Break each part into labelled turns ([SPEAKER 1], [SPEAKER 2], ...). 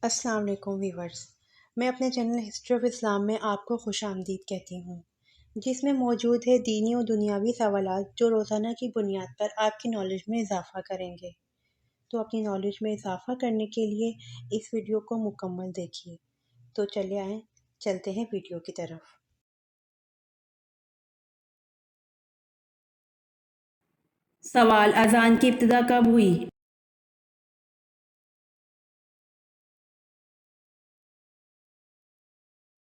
[SPEAKER 1] السلام علیکم ویورز، میں اپنے چینل ہسٹری آف اسلام میں آپ کو خوش آمدید کہتی ہوں، جس میں موجود ہے دینی و دنیاوی سوالات جو روزانہ کی بنیاد پر آپ کی نالج میں اضافہ کریں گے۔ تو اپنی نالج میں اضافہ کرنے کے لیے اس ویڈیو کو مکمل دیکھیے۔ تو چلے آئیں، چلتے ہیں ویڈیو کی طرف۔
[SPEAKER 2] سوال: اذان کی ابتدا کب ہوئی؟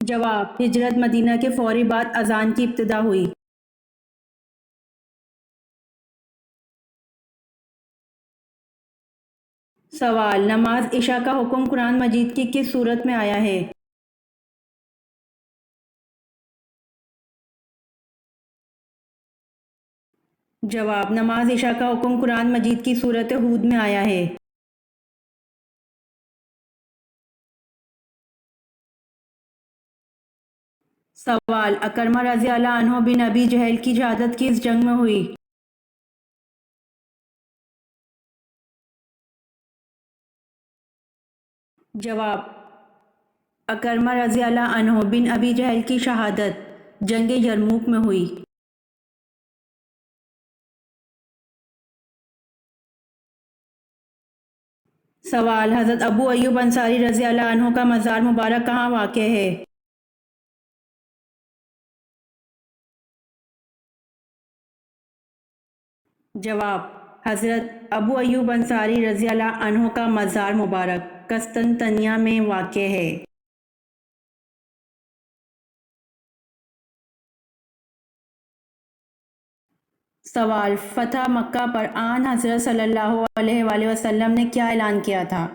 [SPEAKER 2] جواب: ہجرت مدینہ کے فوری بعد اذان کی ابتدا ہوئی۔ سوال: نماز عشاء کا حکم قرآن مجید کی کس صورت میں آیا ہے؟ جواب: نماز عشاء کا حکم قرآن مجید کی سورۃ ہود میں آیا ہے۔ سوال: اکرمہ رضی اللہ عنہ بن ابی جہل کی شہادت کس جنگ میں ہوئی؟ جواب: اکرمہ رضی اللہ عنہ بن ابی جہل کی شہادت جنگ یرموک میں ہوئی۔ سوال: حضرت ابو ایوب انصاری رضی اللہ عنہ کا مزار مبارک کہاں واقع ہے؟ جواب: حضرت ابو ایوب انصاری رضی اللہ عنہ کا مزار مبارک قسطنطنیہ میں واقع ہے۔ سوال: فتح مکہ پر آن حضرت صلی اللہ علیہ وآلہ وسلم نے کیا اعلان کیا تھا؟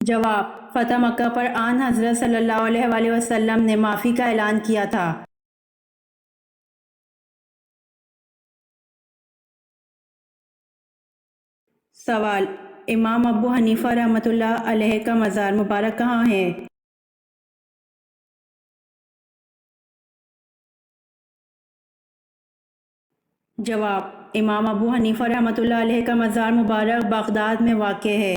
[SPEAKER 2] جواب: فتح مکہ پر آن حضرت صلی اللہ علیہ وآلہ وسلم نے معافی کا اعلان کیا تھا۔ سوال: امام ابو حنیفہ رحمۃ اللہ علیہ کا مزار مبارک کہاں ہے؟ جواب: امام ابو حنیفہ رحمۃ اللہ علیہ کا مزار مبارک بغداد میں واقع ہے۔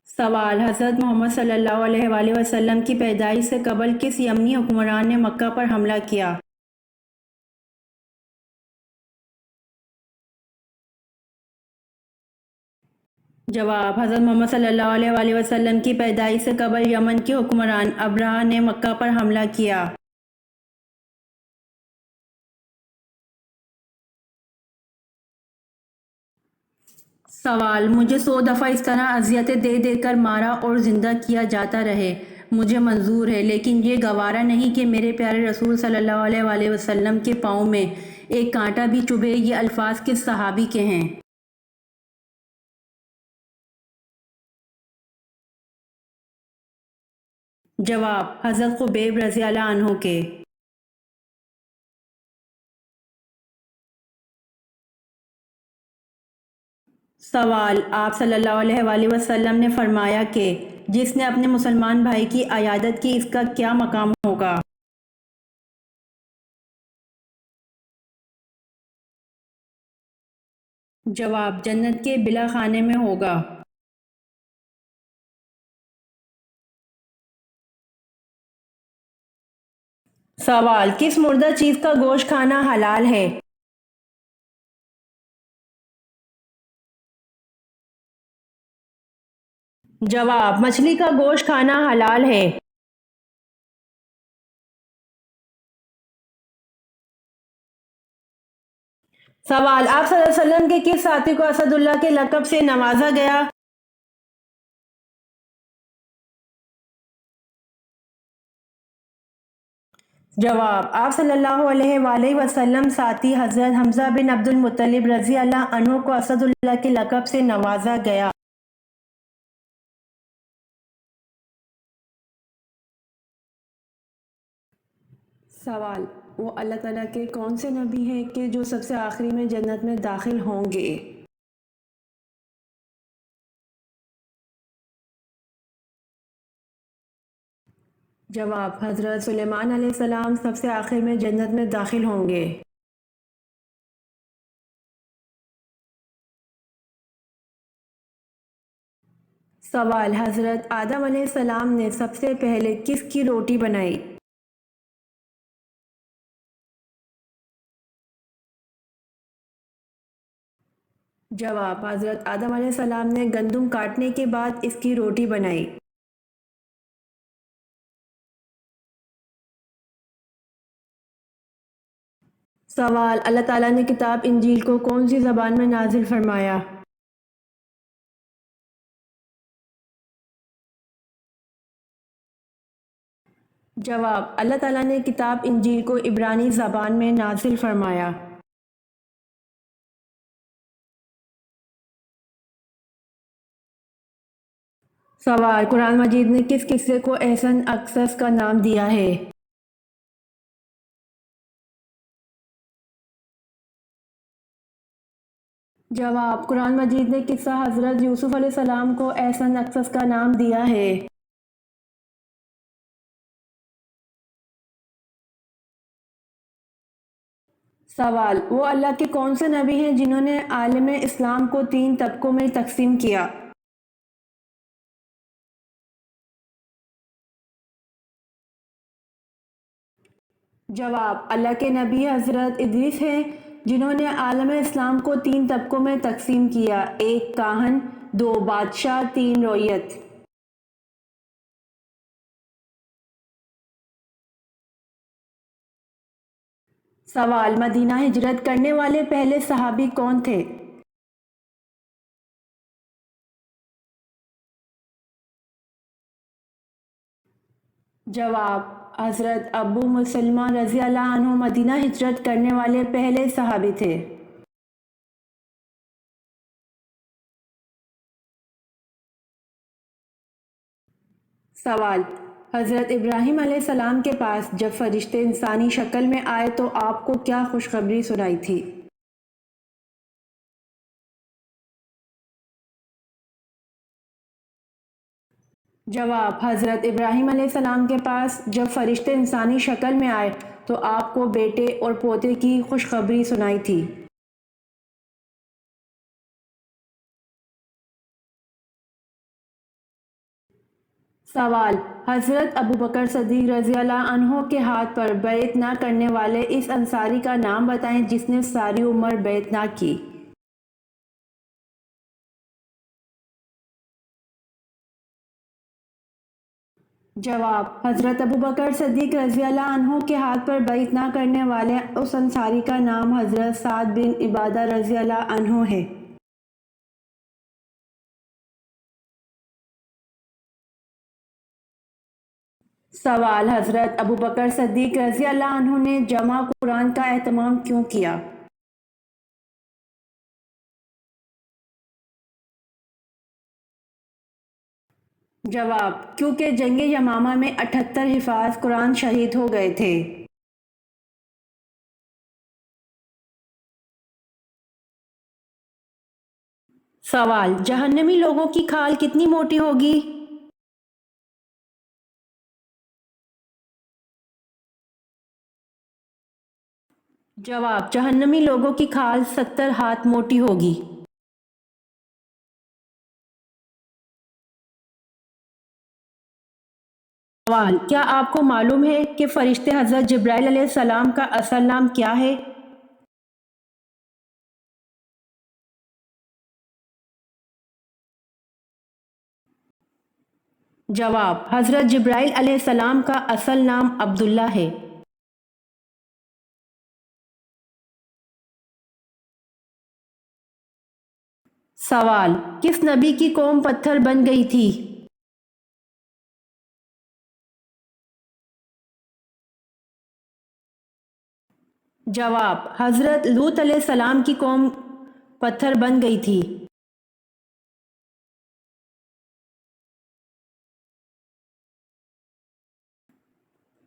[SPEAKER 2] سوال: حضرت محمد صلی اللہ علیہ وآلہ وسلم کی پیدائش سے قبل کس یمنی حکمران نے مکہ پر حملہ کیا؟ جواب: حضرت محمد صلی اللہ علیہ وآلہ وسلم کی پیدائش سے قبل یمن کے حکمران ابرہہ نے مکہ پر حملہ کیا۔ سوال: مجھے 100 دفعہ اس طرح اذیتیں دے دے کر مارا اور زندہ کیا جاتا رہے، مجھے منظور ہے، لیکن یہ گوارا نہیں کہ میرے پیارے رسول صلی اللہ علیہ وآلہ وسلم کے پاؤں میں ایک کانٹا بھی چبھے۔ یہ الفاظ کس صحابی کے ہیں؟ جواب: حضرت خبیب رضی اللہ عنہ کے۔ سوال: آپ صلی اللہ علیہ وآلہ وسلم نے فرمایا کہ جس نے اپنے مسلمان بھائی کی عیادت کی اس کا کیا مقام ہوگا؟ جواب: جنت کے بلا خانے میں ہوگا۔ سوال: کس مردہ چیز کا گوشت کھانا حلال ہے؟ جواب: مچھلی کا گوشت کھانا حلال ہے۔ سوال: آپ صلی اللہ علیہ وسلم کے کس ساتھی کو اسد اللہ کے لقب سے نوازا گیا؟ جواب: آپ صلی اللہ علیہ وآلہ وسلم ساتھی حضرت حمزہ بن عبد المطلب رضی اللہ عنہ کو اسد اللہ کے لقب سے نوازا گیا۔ سوال: وہ اللہ تعالیٰ کے کون سے نبی ہیں کہ جو سب سے آخری میں جنت میں داخل ہوں گے؟ جواب: حضرت سلیمان علیہ السلام سب سے آخر میں جنت میں داخل ہوں گے۔ سوال: حضرت آدم علیہ السلام نے سب سے پہلے کس کی روٹی بنائی؟ جواب: حضرت آدم علیہ السلام نے گندم کاٹنے کے بعد اس کی روٹی بنائی۔ سوال: اللہ تعالیٰ نے کتاب انجیل کو کون سی زبان میں نازل فرمایا؟ جواب: اللہ تعالیٰ نے کتاب انجیل کو عبرانی زبان میں نازل فرمایا۔ سوال: قرآن مجید نے کس قصے کو احسن القصص کا نام دیا ہے؟ جواب: قرآن مجید نے قصہ حضرت یوسف علیہ السلام کو احسن القصص کا نام دیا ہے۔ سوال: وہ اللہ کے کون سے نبی ہیں جنہوں نے عالم اسلام کو 3 طبقوں میں تقسیم کیا؟ جواب: اللہ کے نبی حضرت ادریس ہیں جنہوں نے عالم اسلام کو 3 طبقوں میں تقسیم کیا: 1 کاہن، 2 بادشاہ، 3 رویت۔ سوال: مدینہ ہجرت کرنے والے پہلے صحابی کون تھے؟ جواب: حضرت ابو مسلمہ رضی اللہ عنہ مدینہ ہجرت کرنے والے پہلے صحابی تھے۔ سوال: حضرت ابراہیم علیہ السلام کے پاس جب فرشتے انسانی شکل میں آئے تو آپ کو کیا خوشخبری سنائی تھی؟ جواب: حضرت ابراہیم علیہ السلام کے پاس جب فرشتے انسانی شکل میں آئے تو آپ کو بیٹے اور پوتے کی خوشخبری سنائی تھی۔ سوال: حضرت ابوبکر صدیق رضی اللہ عنہ کے ہاتھ پر بیعت نہ کرنے والے اس انصاری کا نام بتائیں جس نے ساری عمر بیعت نہ کی۔ جواب: حضرت ابوبکر صدیق رضی اللہ عنہ کے ہاتھ پر بیعت نہ کرنے والے اس انصاری کا نام حضرت سعد بن عبادہ رضی اللہ عنہ ہے۔ سوال: حضرت ابوبکر صدیق رضی اللہ عنہ نے جمع قرآن کا اہتمام کیوں کیا؟ جواب: کیونکہ جنگ یمامہ میں 78 حفاظ قرآن شہید ہو گئے تھے۔ سوال: جہنمی لوگوں کی کھال کتنی موٹی ہوگی؟ جواب: جہنمی لوگوں کی کھال 70 ہاتھ موٹی ہوگی۔ سوال: کیا آپ کو معلوم ہے کہ فرشتے حضرت جبرائیل علیہ السلام کا اصل نام کیا ہے؟ جواب: حضرت جبرائیل علیہ السلام کا اصل نام عبداللہ ہے۔ سوال: کس نبی کی قوم پتھر بن گئی تھی؟ جواب: حضرت لوط علیہ السلام کی قوم پتھر بن گئی تھی۔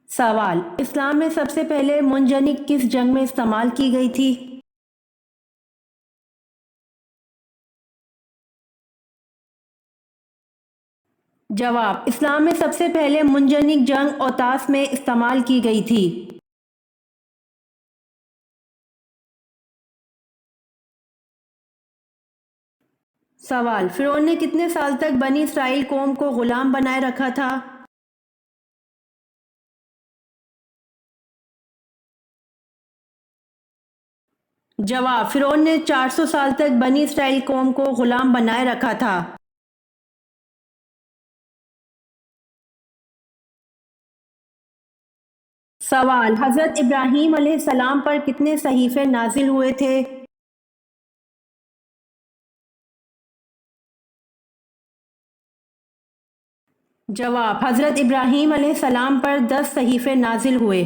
[SPEAKER 2] سوال: اسلام میں سب سے پہلے منجنیق کس جنگ میں استعمال کی گئی تھی؟ جواب: اسلام میں سب سے پہلے منجنیق جنگ اوتاس میں استعمال کی گئی تھی۔ سوال: فرعون نے کتنے سال تک بنی اسرائیل قوم کو غلام بنائے رکھا تھا؟ جواب: فرعون نے 400 سال تک بنی اسرائیل قوم کو غلام بنائے رکھا تھا۔ سوال: حضرت ابراہیم علیہ السلام پر کتنے صحیفے نازل ہوئے تھے؟ جواب: حضرت ابراہیم علیہ السلام پر 10 صحیفے نازل ہوئے۔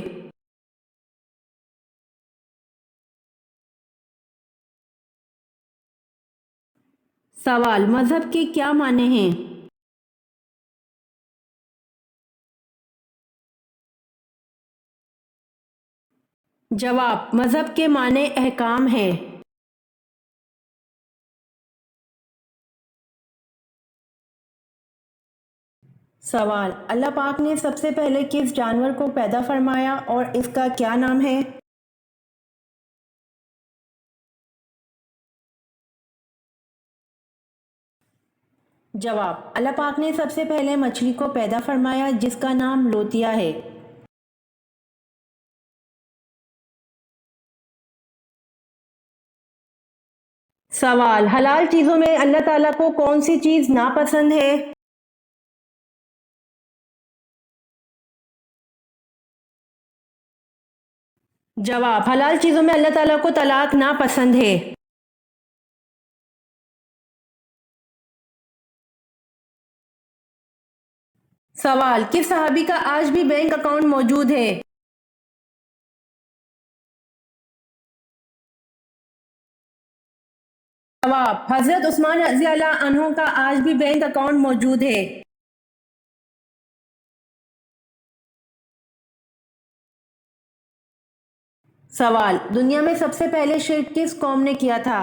[SPEAKER 2] سوال: مذہب کے کیا معنی ہیں؟ جواب: مذہب کے معنی احکام ہے۔ سوال: اللہ پاک نے سب سے پہلے کس جانور کو پیدا فرمایا اور اس کا کیا نام ہے؟ جواب: اللہ پاک نے سب سے پہلے مچھلی کو پیدا فرمایا جس کا نام لوتیا ہے۔ سوال: حلال چیزوں میں اللہ تعالیٰ کو کون سی چیز ناپسند ہے؟ جواب: حلال چیزوں میں اللہ تعالیٰ کو طلاق ناپسند ہے۔ سوال: کس صحابی کا آج بھی بینک اکاؤنٹ موجود ہے؟ جواب: حضرت عثمان رضی اللہ عنہ کا آج بھی بینک اکاؤنٹ موجود ہے۔ سوال: دنیا میں سب سے پہلے شرک کس قوم نے کیا تھا؟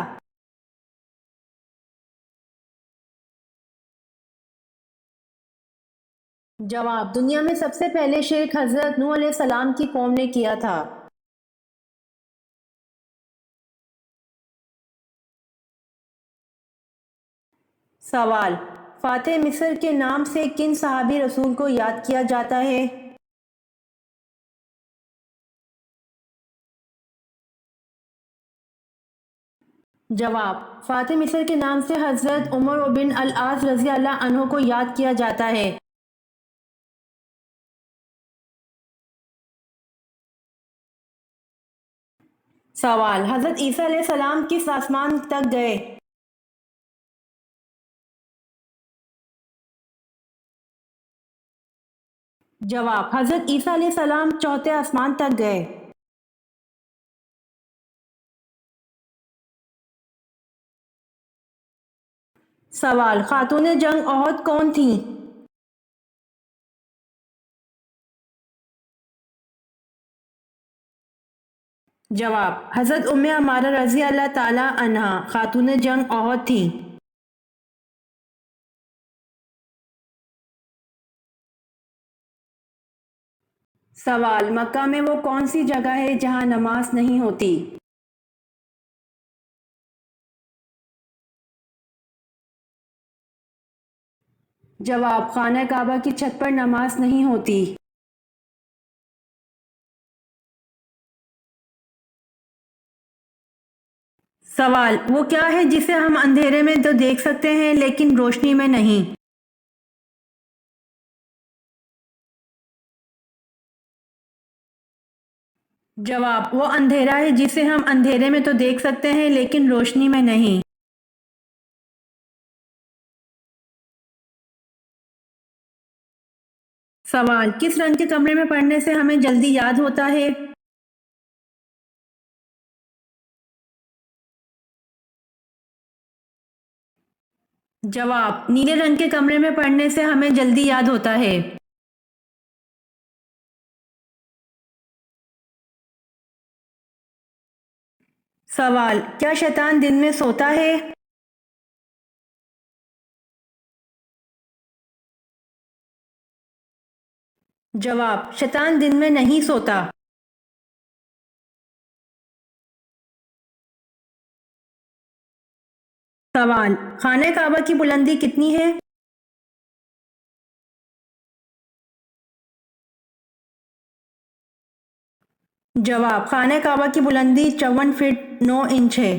[SPEAKER 2] جواب: دنیا میں سب سے پہلے شرک حضرت نوح علیہ السلام کی قوم نے کیا تھا۔ سوال: فاتح مصر کے نام سے کن صحابی رسول کو یاد کیا جاتا ہے؟ جواب: فاتح مصر کے نام سے حضرت عمر بن العاص رضی اللہ عنہ کو یاد کیا جاتا ہے۔ سوال: حضرت عیسیٰ علیہ السلام کس آسمان تک گئے؟ جواب: حضرت عیسیٰ علیہ السلام چوتھے آسمان تک گئے۔ سوال: خاتون جنگ احد کون تھیں؟ جواب: حضرت ام عمارہ رضی اللہ تعالی عنہا خاتون جنگ احد تھیں۔ سوال: مکہ میں وہ کون سی جگہ ہے جہاں نماز نہیں ہوتی؟ جواب: خانہ کعبہ کی چھت پر نماز نہیں ہوتی۔ سوال: وہ کیا ہے جسے ہم اندھیرے میں تو دیکھ سکتے ہیں لیکن روشنی میں نہیں؟ جواب: وہ اندھیرا ہے جسے ہم اندھیرے میں تو دیکھ سکتے ہیں لیکن روشنی میں نہیں۔ سوال: کس رنگ کے کمرے میں پڑھنے سے ہمیں جلدی یاد ہوتا ہے؟ جواب: نیلے رنگ کے کمرے میں پڑھنے سے ہمیں جلدی یاد ہوتا ہے۔ سوال: کیا شیطان دن میں سوتا ہے؟ جواب: شیطان دن میں نہیں سوتا۔ سوال: خانہ کعبہ کی بلندی کتنی ہے؟ جواب: خانہ کعبہ کی بلندی 54 فٹ 9 انچ ہے۔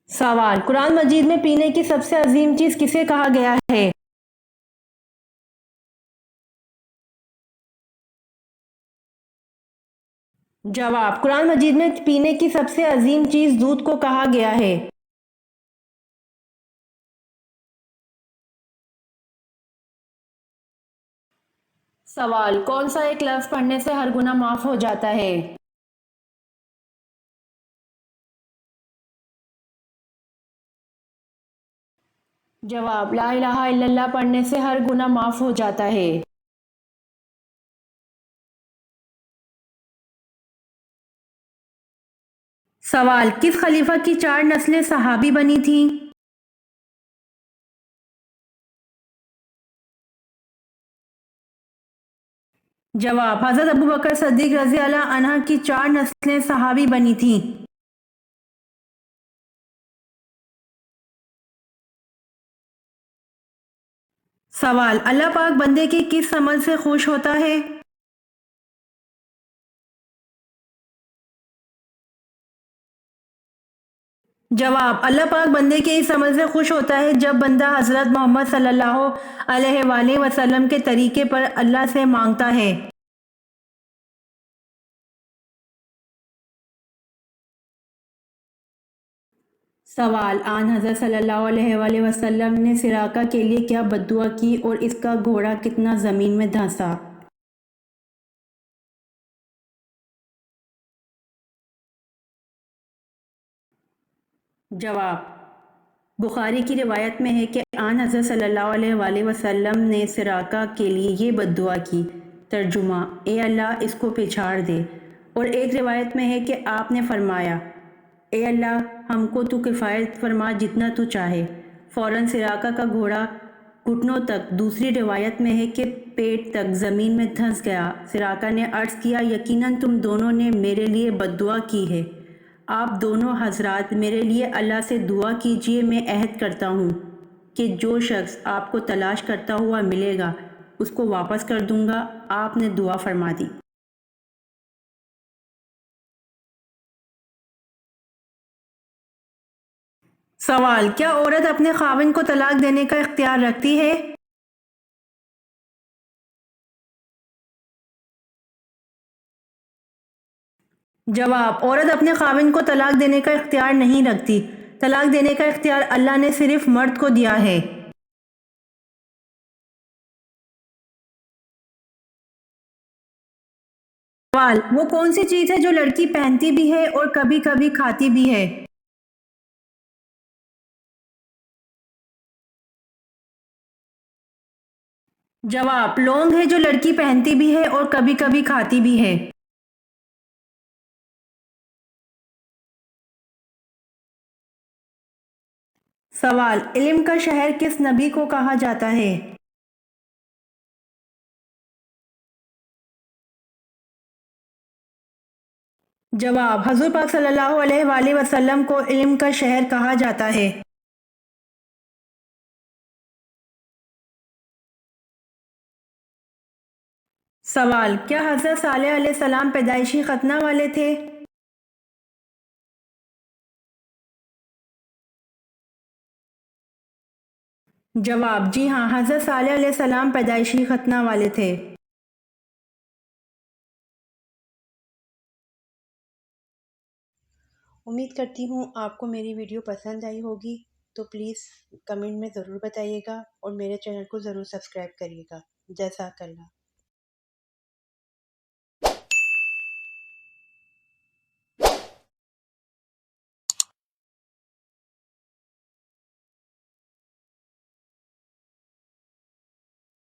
[SPEAKER 2] سوال: قرآن مجید میں پینے کی سب سے عظیم چیز کسے کہا گیا ہے؟ جواب: قرآن مجید میں پینے کی سب سے عظیم چیز دودھ کو کہا گیا ہے۔ سوال: کون سا ایک لفظ پڑھنے سے ہر گناہ معاف ہو جاتا ہے؟ جواب: لا الہ الا اللہ پڑھنے سے ہر گناہ معاف ہو جاتا ہے۔ سوال: کس خلیفہ کی 4 نسلیں صحابی بنی تھیں؟ جواب: حضرت ابوبکر صدیق رضی اللہ عنہ کی 4 نسلیں صحابی بنی تھیں۔ سوال: اللہ پاک بندے کے کس عمل سے خوش ہوتا ہے؟ جواب: اللہ پاک بندے کے اس عمل سے خوش ہوتا ہے جب بندہ حضرت محمد صلی اللہ علیہ وآلہ وسلم کے طریقے پر اللہ سے مانگتا ہے۔ سوال: آن حضرت صلی اللہ علیہ وآلہ وسلم نے سراقہ کے لیے کیا بد دعا کی اور اس کا گھوڑا کتنا زمین میں دھنسا؟ جواب: بخاری کی روایت میں ہے کہ آن حضرت صلی اللہ علیہ وآلہ وسلم نے سراقہ کے لیے یہ بد دعا کی۔ ترجمہ: اے اللہ اس کو پچھاڑ دے۔ اور ایک روایت میں ہے کہ آپ نے فرمایا: اے اللہ ہم کو تو کفایت فرما جتنا تو چاہے۔ فوراً سراقہ کا گھوڑا گھٹنوں تک، دوسری روایت میں ہے کہ پیٹ تک زمین میں دھنس گیا۔ سراقہ نے عرض کیا: یقیناً تم دونوں نے میرے لیے بد دعا کی ہے۔ آپ دونوں حضرات میرے لیے اللہ سے دعا کیجئے، میں عہد کرتا ہوں کہ جو شخص آپ کو تلاش کرتا ہوا ملے گا اس کو واپس کر دوں گا۔ آپ نے دعا فرما دی۔ سوال: کیا عورت اپنے خاوند کو طلاق دینے کا اختیار رکھتی ہے؟ جواب: عورت اپنے خاوند کو طلاق دینے کا اختیار نہیں رکھتی۔ طلاق دینے کا اختیار اللہ نے صرف مرد کو دیا ہے۔ سوال: وہ کون سی چیز ہے جو لڑکی پہنتی بھی ہے اور کبھی کبھی کھاتی بھی ہے؟ جواب: لونگ ہے جو لڑکی پہنتی بھی ہے اور کبھی کبھی کھاتی بھی ہے۔ سوال: علم کا شہر کس نبی کو کہا جاتا ہے؟ جواب: حضور پاک صلی اللہ علیہ وآلہ وسلم کو علم کا شہر کہا جاتا ہے۔ سوال: کیا حضرت صالح علیہ السلام پیدائشی ختنہ والے تھے؟ جواب: جی ہاں، حضرت صالح علیہ السلام پیدائشی ختنہ والے تھے۔
[SPEAKER 1] امید کرتی ہوں آپ کو میری ویڈیو پسند آئی ہوگی، تو پلیز کمنٹ میں ضرور بتائیے گا اور میرے چینل کو ضرور سبسکرائب کریے گا۔ جزاک اللہ۔